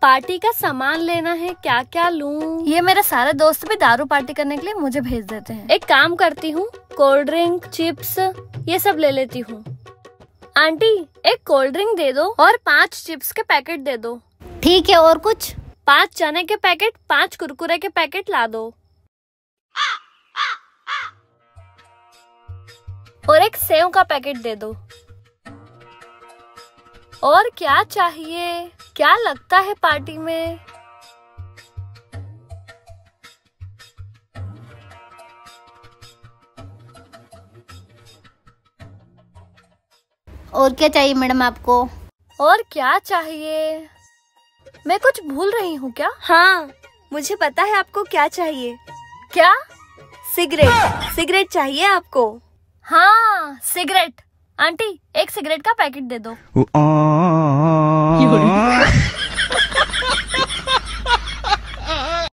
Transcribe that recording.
Party का सामान लेना है, क्या क्या लूं? ये मेरे सारे दोस्त भी दारू पार्टी करने के लिए मुझे भेज देते हैं। एक काम करती हूँ, कोल्ड ड्रिंक, चिप्स ये सब ले लेती हूँ। आंटी एक कोल्ड ड्रिंक दे दो और 5 चिप्स के पैकेट दे दो। ठीक है, और कुछ? 5 चने के पैकेट, 5 कुरकुरे के पैकेट ला दो। और एक सेव का पैकेट दे दो। और क्या चाहिए? क्या लगता है पार्टी में? और क्या चाहिए मैडम आपको? और क्या चाहिए? मैं कुछ भूल रही हूँ क्या? हाँ, मुझे पता है आपको क्या चाहिए। क्या? सिगरेट। सिगरेट चाहिए आपको? हाँ, सिगरेट। आंटी एक सिगरेट का पैकेट दे दो।